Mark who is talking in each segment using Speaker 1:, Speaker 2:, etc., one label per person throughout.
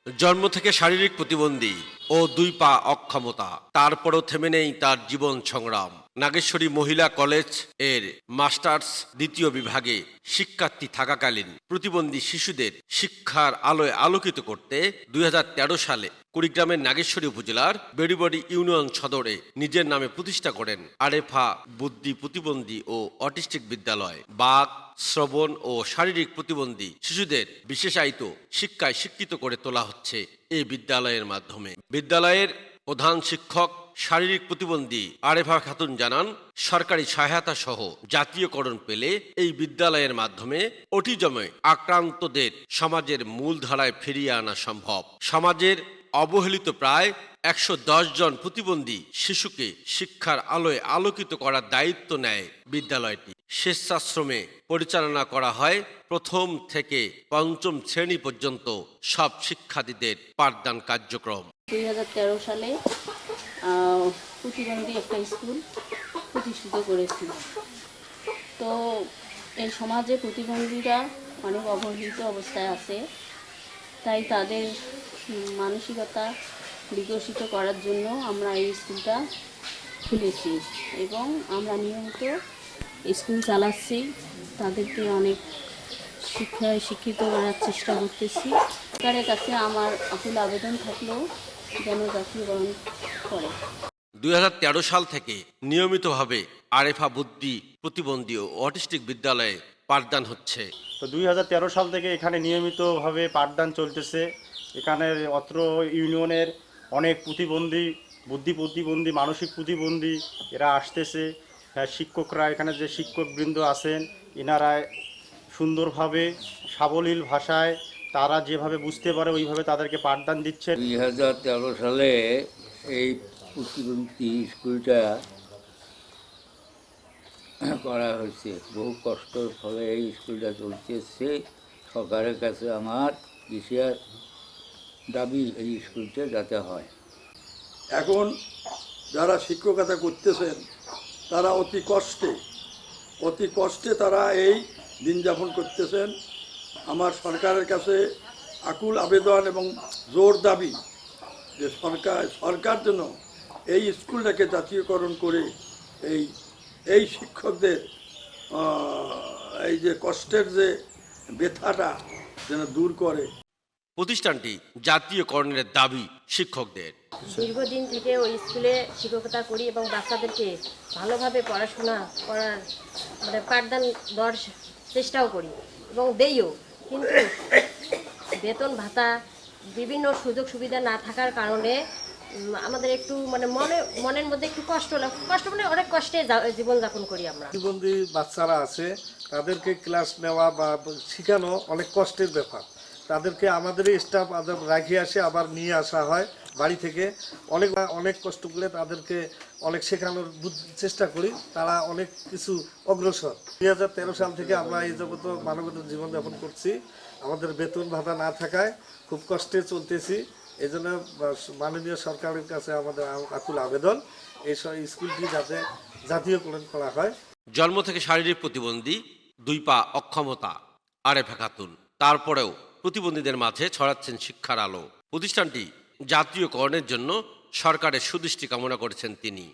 Speaker 1: জন্ম থেকে শারীরিক প্রতিবন্ধী ও দুই পা অক্ষমতা, তারপরও থেমে নেই তার জীবন সংগ্রাম। নাগেশ্বরী মহিলা কলেজ এর মাস্টার্স দ্বিতীয় বিভাগে শিক্ষার্থী থাকাকালীন প্রতিবন্ধী শিশুদের শিক্ষার আলোয় আলোকিত করতে 2013 সালে কুড়িগ্রামের নাগেশ্বরী উপজেলার বেড়িবাড়ি ইউনিয়ন সদরে নিজের নামে প্রতিষ্ঠা করেন আরেফা বুদ্ধি প্রতিবন্ধী ও অটিস্টিক বিদ্যালয়। বাক, শ্রবণ ও শারীরিক প্রতিবন্ধী শিশুদের বিশেষায়িত শিক্ষায় শিক্ষিত করে তোলা হচ্ছে এই বিদ্যালয়ের মাধ্যমে। বিদ্যালয়ের প্রধান শিক্ষক শারীরিক প্রতিবন্ধী আরেফা খাতুন জানান, সরকারি সহায়তা সহ জাতীয়করণ পেলে এই বিদ্যালয়ের মাধ্যমে অটিজমে আক্রান্তদের সমাজের মূলধারায় ফিরিয়ে আনা সম্ভব। সমাজের অবহেলিত প্রায় 110 জন প্রতিবন্ধী শিশুকে শিক্ষার আলোয় আলোকিত করার দায়িত্ব নেয় বিদ্যালয়টি। স্বেচ্ছাশ্রমে পরিচালনা করা হয় প্রথম থেকে পঞ্চম শ্রেণী পর্যন্ত সব শিক্ষার্থীদের পাঠদান কার্যক্রম।
Speaker 2: 2013 সালে প্রতিবন্ধী একটা স্কুল প্রতিষ্ঠিত করেছিল। তো এই সমাজে প্রতিবন্ধীরা অনেক অবহেলিত অবস্থায় আছে, তাই তাদের মানসিকতা বিকশিত করার জন্য আমরা এই স্কুলটা খুলেছি এবং আমরা নিয়মিত স্কুল চালাচ্ছি। তাদেরকে অনেক শিক্ষিত করার চেষ্টা করতেছি। সরকারের কাছে আমার আকুল আবেদন থাকলেও যেন জাতীয়করণ করে।
Speaker 1: 2013 সাল থেকে নিয়মিতভাবে আরেফা বুদ্ধি প্রতিবন্ধী ও অটিস্টিক বিদ্যালয়ে পাঠদান হচ্ছে।
Speaker 3: তো 2013 সাল থেকে এখানে নিয়মিতভাবে পাঠদান চলতেছে। এখানে অত্র ইউনিয়নের অনেক প্রতিবন্ধী, বুদ্ধি প্রতিবন্ধী, মানসিক প্রতিবন্ধী এরা আসতেছে। শিক্ষকরা, এখানে যে শিক্ষকবৃন্দ আছেন, এনারা সুন্দরভাবে সাবলীল ভাষায় তারা যেভাবে বুঝতে পারে ওইভাবে তাদেরকে পাঠদান দিচ্ছে।
Speaker 4: 2013 সালে এই প্রতিবন্ধী স্কুলটা করা হয়েছে। বহু কষ্টের ফলে এই স্কুলটা চলতেছে। সরকারের কাছে আমার বিশেষ দাবি এই স্কুলটা যাতে হয়।
Speaker 5: এখন যারা শিক্ষকতা করতেছেন তারা অতি কষ্টে তারা এই দিন যাপন করতেছেন। আমার সরকারের কাছে আকুল আবেদন এবং জোর দাবি যে সরকার যেন এই স্কুলটাকে জাতীয়করণ করে এই শিক্ষকদের এই যে কষ্টের যে ব্যথাটা যেন দূর করে।
Speaker 1: প্রতিষ্ঠানটি জাতীয়করণের দাবি শিক্ষকদের।
Speaker 6: দীর্ঘদিন থেকে ওই স্কুলে শিক্ষকতা করি এবং বাচ্চাদেরকে ভালোভাবে পড়াশোনা করার পাঠদান দেওয়ার চেষ্টাও করি এবং দেইও, কিন্তু বেতন ভাতা বিভিন্ন সুযোগ সুবিধা না থাকার কারণে আমাদের একটু মনের মধ্যে একটু কষ্ট অনেক কষ্টে জীবনযাপন করি আমরা।
Speaker 7: প্রতিবন্ধী বাচ্চারা আছে, তাদেরকে ক্লাস নেওয়া বা শেখানো অনেক কষ্টের ব্যাপার। তাদেরকে আমাদের স্টাফ রাখিয়ে আসে, আবার নিয়ে আসা হয় বাড়ি থেকে। অনেক কষ্ট করে তাদেরকে অনেক শেখানোর চেষ্টা করি, তারা অনেক কিছু অগ্রসর। 2013 সাল থেকে আমরা এই জগৎ মানবত জীবনযাপন করছি। আমাদের বেতন ভাতা না থাকায় খুব কষ্টে চলতেছি। এই জন্য মাননীয় সরকারের কাছে আমাদের আকুল আবেদন এই স্কুলটি যাতে জাতীয়করণ করা হয়।
Speaker 1: জন্ম থেকে শারীরিক প্রতিবন্ধী, দুই পা অক্ষমতা আরেফা খাতুন, তারপরেও প্রতিবন্ধীদের মাঝে ছড়াচ্ছেন শিক্ষার আলো। প্রতিষ্ঠানটি জাতীয়করণের জন্য সরকারের সুদৃষ্টি কামনা করেছেন তিনি।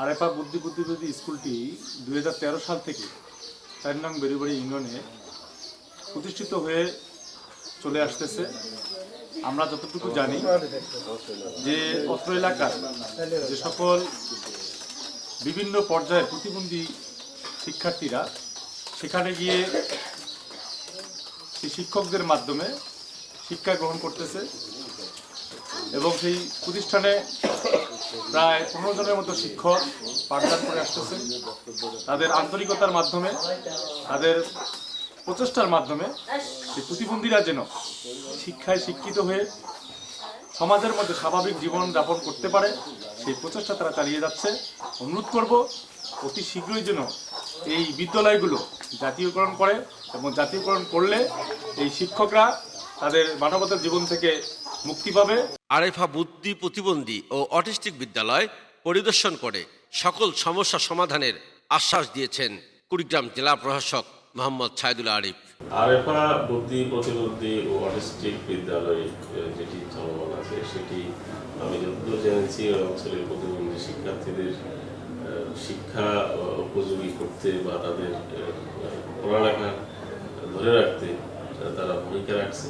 Speaker 8: আরেফা বুদ্ধি প্রতিবন্ধী স্কুলটি 2013 সাল থেকে 4 নং বেড়িবাড়ি ইউনিয়নে প্রতিষ্ঠিত হয়ে চলে আসতেছে। আমরা যতটুকু জানি যে অত্র এলাকার যে সকল বিভিন্ন পর্যায়ের প্রতিবন্ধী শিক্ষার্থীরা সেখানে গিয়ে সেই শিক্ষকদের মাধ্যমে শিক্ষা গ্রহণ করতেছে এবং সেই প্রতিষ্ঠানে প্রায় 15 জনের মতো শিক্ষক পাঠদান করে আসতেছে। তাদের আন্তরিকতার মাধ্যমে, তাদের প্রচেষ্টার মাধ্যমে সেই প্রতিবন্ধীরা যেন শিক্ষায় শিক্ষিত হয়ে সমাজের মধ্যে স্বাভাবিক জীবন যাপন করতে পারে সেই প্রচেষ্টা তারা চালিয়ে যাচ্ছে। অনুরোধ করব অতি শীঘ্রই যেন এই বিদ্যালয়গুলো জাতীয়করণ করে এবং জাতীয়করণ করলে এই শিক্ষকরা তাদের মানবতার জীবন থেকে মুক্তি পাবে।
Speaker 1: আরেফা বুদ্ধি প্রতিবন্ধী ও অটিস্টিক বিদ্যালয় পরিদর্শন করে সকল সমস্যা সমাধানের আশ্বাস দিয়েছেন কুড়িগ্রাম জেলা প্রশাসক মোহাম্মদ ছাইদুল আরিফ।
Speaker 9: আরেফা বুদ্ধি প্রতিবন্ধী ও অটিস্টিক বিদ্যালয় যেটি চলমান আছে সেটি আমি যতদূর জেনেছি ওই অঞ্চলের প্রতিবন্ধী শিক্ষার্থীদের শিক্ষা উপযোগী করতে বা তাদের পড়ালেখা ধরে রাখতে তারা ভূমিকা রাখছে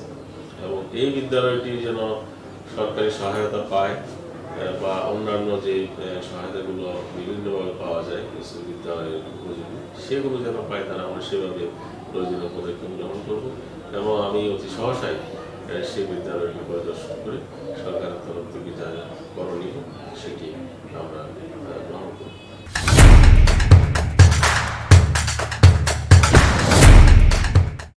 Speaker 9: এবং এই বিদ্যালয়টি যেন সরকারি সহায়তা পায় বা অন্যান্য যে সহায়তাগুলো বিভিন্নভাবে পাওয়া যায় বিশ্ববিদ্যালয়ের উপযোগী সেগুলো যেন পায় তারা, আমরা সেভাবে প্রয়োজনীয় পদক্ষেপ গ্রহণ করব এবং আমি অতি সহসাই সেই বিদ্যালয়টি পরিদর্শন করে সরকারের তরফ থেকে যা করণীয় সেটি আমরা গ্রহণ